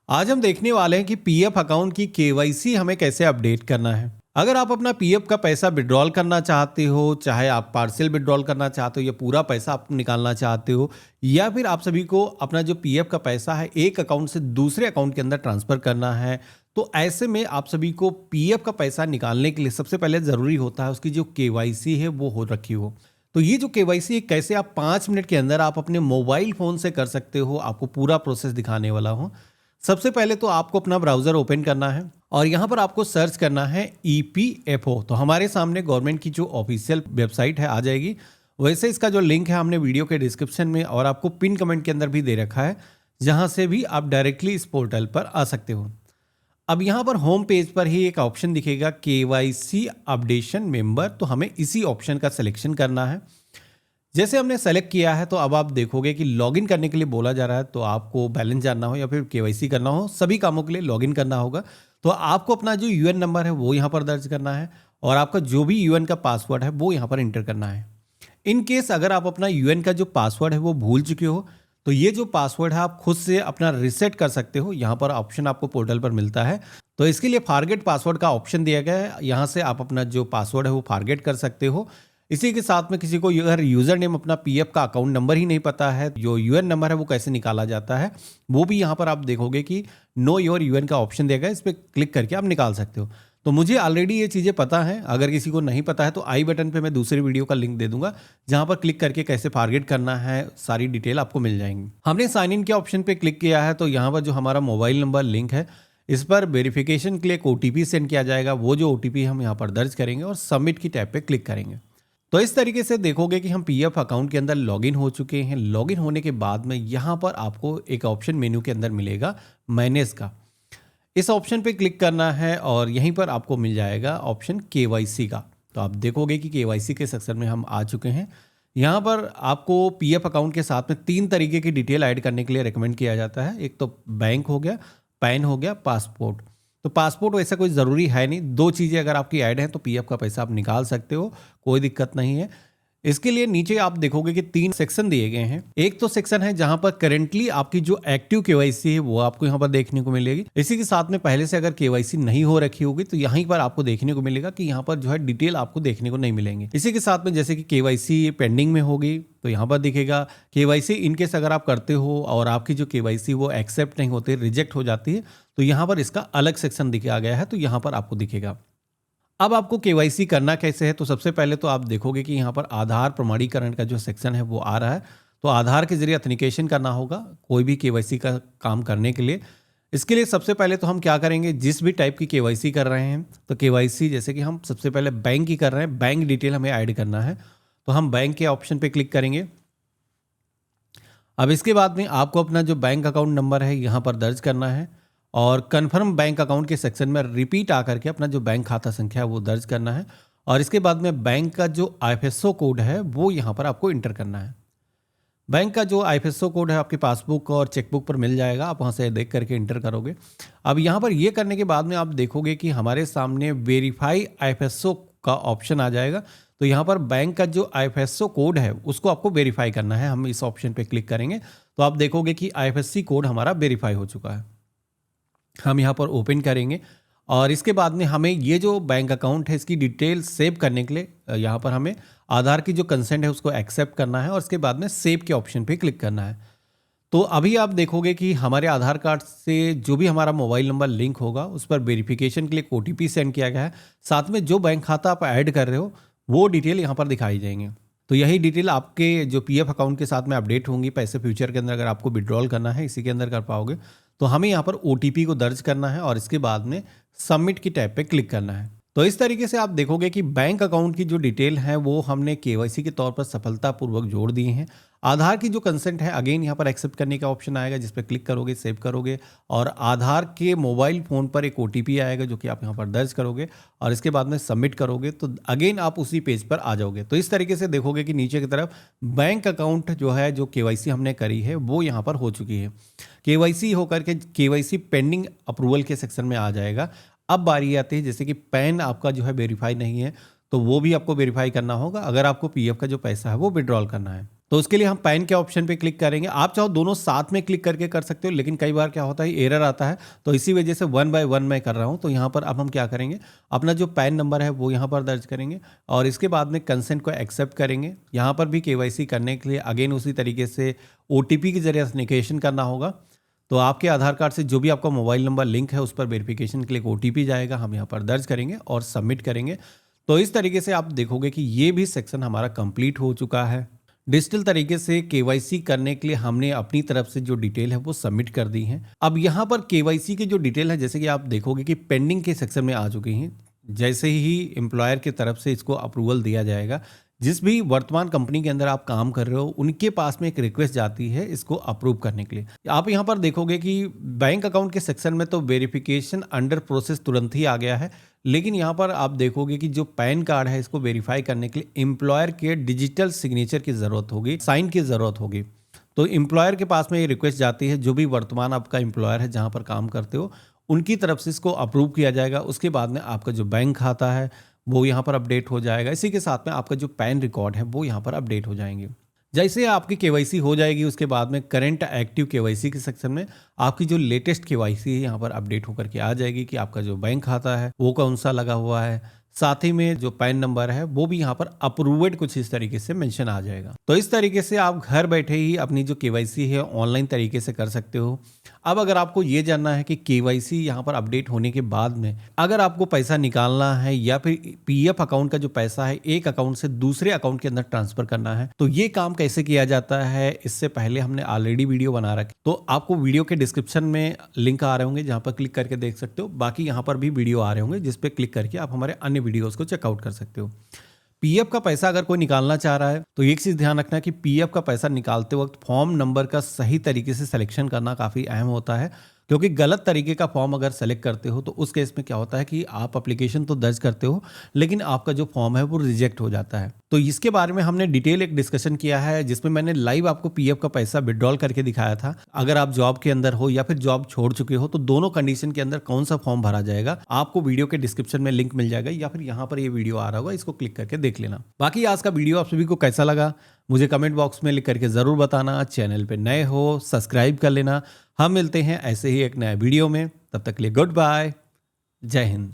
आज हम देखने वाले हैं कि पीएफ अकाउंट की केवाईसी हमें कैसे अपडेट करना है। अगर आप अपना पीएफ का पैसा विड्रॉल करना चाहते हो, चाहे आप पार्शियल विड्रॉल करना चाहते हो या पूरा पैसा आप निकालना चाहते हो, या फिर आप सभी को अपना जो पीएफ का पैसा है एक अकाउंट से दूसरे अकाउंट के अंदर ट्रांसफर करना है, तो ऐसे में आप सभी को पीएफ का पैसा निकालने के लिए सबसे पहले ज़रूरी होता है उसकी जो केवाईसी है वो हो रखी हो। तो ये जो केवाईसी है कैसे आप 5 मिनट के अंदर आप अपने मोबाइल फ़ोन से कर सकते हो, आपको पूरा प्रोसेस दिखाने वाला हूँ। सबसे पहले तो आपको अपना ब्राउज़र ओपन करना है और यहाँ पर आपको सर्च करना है ईपीएफओ। तो हमारे सामने गवर्नमेंट की जो ऑफिशियल वेबसाइट है आ जाएगी। वैसे इसका जो लिंक है हमने वीडियो के डिस्क्रिप्शन में और आपको पिन कमेंट के अंदर भी दे रखा है, जहाँ से भी आप डायरेक्टली इस पोर्टल पर आ सकते हो। अब यहाँ पर होम पेज पर ही एक ऑप्शन दिखेगा केवाईसी अपडेशन मेंबर, तो हमें इसी ऑप्शन का सिलेक्शन करना है। जैसे हमने सेलेक्ट किया है तो अब आप देखोगे कि लॉगिन करने के लिए बोला जा रहा है। तो आपको बैलेंस जानना हो या फिर केवाईसी करना हो, सभी कामों के लिए लॉगिन करना होगा। तो आपको अपना जो यूएन नंबर है वो यहाँ पर दर्ज करना है और आपका जो भी यूएन का पासवर्ड है वो यहाँ पर इंटर करना है। इन केस अगर आप अपना यूएन का जो पासवर्ड है वो भूल चुके हो, तो ये जो पासवर्ड है आप खुद से अपना रिसेट कर सकते हो। यहाँ पर ऑप्शन आपको पोर्टल पर मिलता है। तो इसके लिए फॉरगेट पासवर्ड का ऑप्शन दिया गया है, यहाँ से आप अपना जो पासवर्ड है वो फॉरगेट कर सकते हो। इसी के साथ में किसी को अगर यूज़र नेम अपना पीएफ का अकाउंट नंबर ही नहीं पता है, जो यूएन नंबर है वो कैसे निकाला जाता है, वो भी यहाँ पर आप देखोगे कि नो योर यूएन का ऑप्शन दिया गया है, इस पर क्लिक करके आप निकाल सकते हो। तो मुझे ऑलरेडी ये चीज़ें पता हैं। अगर किसी को नहीं पता है तो आई बटन पे मैं दूसरी वीडियो का लिंक दे दूंगा, जहाँ पर क्लिक करके कैसे फॉरगेट करना है सारी डिटेल आपको मिल जाएंगी। हमने साइन इन के ऑप्शन पे क्लिक किया है, तो यहाँ पर जो हमारा मोबाइल नंबर लिंक है इस पर वेरिफिकेशन के लिए एक ओटीपी सेंड किया जाएगा। वो जो ओटीपी हम यहाँ पर दर्ज करेंगे और सबमिट की टैब पे क्लिक करेंगे। तो इस तरीके से देखोगे कि हम पीएफ अकाउंट के अंदर लॉगिन हो चुके हैं। लॉगिन होने के बाद में यहाँ पर आपको एक ऑप्शन मेन्यू के अंदर मिलेगा मैनेज का। इस ऑप्शन पे क्लिक करना है और यहीं पर आपको मिल जाएगा ऑप्शन केवाईसी का। तो आप देखोगे कि केवाईसी के सेक्शन में हम आ चुके हैं। यहाँ पर आपको पीएफ अकाउंट के साथ में 3 तरीके की डिटेल ऐड करने के लिए रिकमेंड किया जाता है। एक तो बैंक हो गया, पैन हो गया, पासपोर्ट। तो पासपोर्ट वैसा कोई ज़रूरी है नहीं, 2 चीज़ें अगर आपकी ऐड हैं तो पीएफ का पैसा आप निकाल सकते हो, कोई दिक्कत नहीं है। इसके लिए नीचे आप देखोगे कि 3 सेक्शन दिए गए हैं। एक तो सेक्शन है जहां पर करेंटली आपकी जो एक्टिव केवाईसी है वो आपको यहां पर देखने को मिलेगी। इसी के साथ में पहले से अगर केवाईसी नहीं हो रखी होगी तो यहीं पर आपको देखने को मिलेगा कि यहाँ पर जो है डिटेल आपको देखने को नहीं मिलेंगे। इसी के साथ में जैसे कि केवाईसी पेंडिंग में होगी तो यहाँ पर दिखेगा। केवाईसी इनकेस अगर आप करते हो और आपकी जो केवाईसी वो एक्सेप्ट नहीं होती, रिजेक्ट हो जाती है, तो यहाँ पर इसका अलग सेक्शन दिखाया गया है, तो यहाँ पर आपको दिखेगा। अब आपको केवाईसी करना कैसे है, तो सबसे पहले तो आप देखोगे कि यहाँ पर आधार प्रमाणीकरण का जो सेक्शन है वो आ रहा है। तो आधार के जरिए ऑथेंटिकेशन करना होगा कोई भी केवाईसी का काम करने के लिए। इसके लिए सबसे पहले तो हम क्या करेंगे, जिस भी टाइप की केवाईसी कर रहे हैं, तो केवाईसी जैसे कि हम सबसे पहले बैंक की कर रहे हैं, बैंक डिटेल हमें ऐड करना है, तो हम बैंक के ऑप्शन पर क्लिक करेंगे। अब इसके बाद में आपको अपना जो बैंक अकाउंट नंबर है यहाँ पर दर्ज करना है और कन्फर्म बैंक अकाउंट के सेक्शन में रिपीट आकर के अपना जो बैंक खाता संख्या है वो दर्ज करना है और इसके बाद में बैंक का जो आईएफएसओ कोड है वो यहाँ पर आपको इंटर करना है। बैंक का जो आईएफएसओ कोड है आपकी पासबुक और चेकबुक पर मिल जाएगा, आप वहाँ से देख करके इंटर करोगे। अब यहाँ पर ये करने के बाद में आप देखोगे कि हमारे सामने वेरीफाई आईएफएसओ का ऑप्शन आ जाएगा। तो यहाँ पर बैंक का जो आईएफएसओ कोड है उसको आपको वेरीफाई करना है। हम इस ऑप्शन पे क्लिक करेंगे तो आप देखोगे कि आईएफएससी कोड हमारा वेरीफाई हो चुका है। हम यहाँ पर ओपन करेंगे और इसके बाद में हमें ये जो बैंक अकाउंट है इसकी डिटेल सेव करने के लिए यहाँ पर हमें आधार की जो कंसेंट है उसको एक्सेप्ट करना है और इसके बाद में सेव के ऑप्शन पे क्लिक करना है। तो अभी आप देखोगे कि हमारे आधार कार्ड से जो भी हमारा मोबाइल नंबर लिंक होगा उस पर वेरिफिकेशन के लिए ओटीपी सेंड किया गया है। साथ में जो बैंक खाता आप ऐड कर रहे हो वो डिटेल यहाँ पर दिखाई जाएंगे। तो यही डिटेल आपके जो पीएफ अकाउंट के साथ में अपडेट होंगी। पैसे फ्यूचर के अंदर अगर आपको विड्रॉल करना है इसी के अंदर कर पाओगे। तो हमें यहाँ पर ओटीपी को दर्ज करना है और इसके बाद में सबमिट की टैब पे क्लिक करना है। तो इस तरीके से आप देखोगे कि बैंक अकाउंट की जो डिटेल है वो हमने केवाईसी के तौर पर सफलतापूर्वक जोड़ दिए हैं। आधार की जो कंसेंट है अगेन यहाँ पर एक्सेप्ट करने का ऑप्शन आएगा, जिस पर क्लिक करोगे सेव करोगे और आधार के मोबाइल फ़ोन पर एक ओटीपी आएगा जो कि आप यहाँ पर दर्ज करोगे और इसके बाद में सबमिट करोगे तो अगेन आप उसी पेज पर आ जाओगे। तो इस तरीके से देखोगे कि नीचे की तरफ बैंक अकाउंट जो है जो केवाईसी हमने करी है वो यहाँ पर हो चुकी है। केवाईसी होकर के केवाईसी पेंडिंग अप्रूवल के सेक्शन में आ जाएगा। अब बारी आती है जैसे कि पैन आपका जो है वेरीफाई नहीं है तो वो भी आपको वेरीफाई करना होगा अगर आपको पीएफ का जो पैसा है वो विड्रॉल करना है। तो उसके लिए हम पैन के ऑप्शन पे क्लिक करेंगे। आप चाहो दोनों साथ में क्लिक करके कर सकते हो, लेकिन कई बार क्या होता है एरर आता है, तो इसी वजह से 1 बाय 1 मैं कर रहा हूँ। तो यहाँ पर अब हम क्या करेंगे, अपना जो पैन नंबर है वो यहाँ पर दर्ज करेंगे और इसके बाद में कंसेंट को एक्सेप्ट करेंगे। यहाँ पर भी केवाईसी करने के लिए अगेन उसी तरीके से ओटीपी के जरिए ऑथेंटिकेशन करना होगा। तो आपके आधार कार्ड से जो भी आपका मोबाइल नंबर लिंक है उस पर वेरिफिकेशन के लिए ओटीपी जाएगा, हम यहाँ पर दर्ज करेंगे और सबमिट करेंगे। तो इस तरीके से आप देखोगे कि ये भी सेक्शन हमारा कंप्लीट हो चुका है। डिजिटल तरीके से केवाईसी करने के लिए हमने अपनी तरफ से जो डिटेल है वो सबमिट कर दी है। अब यहाँ पर केवाईसी की जो डिटेल है, जैसे कि आप देखोगे कि पेंडिंग के सेक्शन में आ चुकी हैं। जैसे ही एम्प्लॉयर की तरफ से इसको अप्रूवल दिया जाएगा, जिस भी वर्तमान कंपनी के अंदर आप काम कर रहे हो उनके पास में एक रिक्वेस्ट जाती है इसको अप्रूव करने के लिए। आप यहाँ पर देखोगे कि बैंक अकाउंट के सेक्शन में तो वेरिफिकेशन अंडर प्रोसेस तुरंत ही आ गया है, लेकिन यहाँ पर आप देखोगे कि जो पैन कार्ड है इसको वेरीफाई करने के लिए एम्प्लॉयर के डिजिटल सिग्नेचर की ज़रूरत होगी, साइन की ज़रूरत होगी। तो एम्प्लॉयर के पास में ये रिक्वेस्ट जाती है, जो भी वर्तमान आपका एम्प्लॉयर है जहाँ पर काम करते हो उनकी तरफ से इसको अप्रूव किया जाएगा। उसके बाद में आपका जो बैंक खाता है वो यहाँ पर अपडेट हो जाएगा। इसी के साथ में आपका जो पैन रिकॉर्ड है वो यहाँ पर अपडेट हो जाएंगे। जैसे आपकी केवाईसी हो जाएगी उसके बाद में करंट एक्टिव केवाईसी के सेक्शन में आपकी जो लेटेस्ट केवाईसी है यहाँ पर अपडेट होकर के आ जाएगी कि आपका जो बैंक खाता है वो कौन सा लगा हुआ है, साथ ही में जो पैन नंबर है वो भी यहाँ पर अप्रूव्ड कुछ इस तरीके से मेंशन आ जाएगा। तो इस तरीके से आप घर बैठे ही अपनी जो केवाईसी है ऑनलाइन तरीके से कर सकते हो। अब अगर आपको ये जानना है कि केवाईसी यहाँ पर अपडेट होने के बाद में अगर आपको पैसा निकालना है या फिर पीएफ अकाउंट का जो पैसा है एक अकाउंट से दूसरे अकाउंट के अंदर ट्रांसफर करना है, तो ये काम कैसे किया जाता है इससे पहले हमने ऑलरेडी वीडियो बना रखी, तो आपको वीडियो के डिस्क्रिप्शन में लिंक आ रहे होंगे जहाँ पर क्लिक करके देख सकते हो। बाकी यहाँ पर भी वीडियो आ रहे होंगे जिस पे क्लिक करके आप हमारे अन्य वीडियोस को चेकआउट कर सकते हो। पीएफ का पैसा अगर कोई निकालना चाह रहा है तो एक चीज ध्यान रखना है कि पीएफ का पैसा निकालते वक्त फॉर्म नंबर का सही तरीके से सिलेक्शन करना काफी अहम होता है, क्योंकि गलत तरीके का फॉर्म अगर सेलेक्ट करते हो तो उस केस में क्या होता है कि आप एप्लीकेशन तो दर्ज करते हो लेकिन आपका जो फॉर्म है वो रिजेक्ट हो जाता है। तो इसके बारे में हमने डिटेल एक डिस्कशन किया है जिसमें मैंने लाइव आपको पीएफ का पैसा विड्रॉल करके दिखाया था। अगर आप जॉब के अंदर हो या फिर जॉब छोड़ चुके हो तो दोनों कंडीशन के अंदर कौन सा फॉर्म भरा जाएगा, आपको वीडियो के डिस्क्रिप्शन में लिंक मिल जाएगा या फिर यहाँ पर ये वीडियो आ रहा होगा, इसको क्लिक करके देख लेना। बाकी आज का वीडियो आप सभी को कैसा लगा मुझे कमेंट बॉक्स में लिख करके जरूर बताना। चैनल पे नए हो सब्सक्राइब कर लेना। हम मिलते हैं ऐसे ही एक नया वीडियो में, तब तक के लिए गुड बाय, जय हिंद।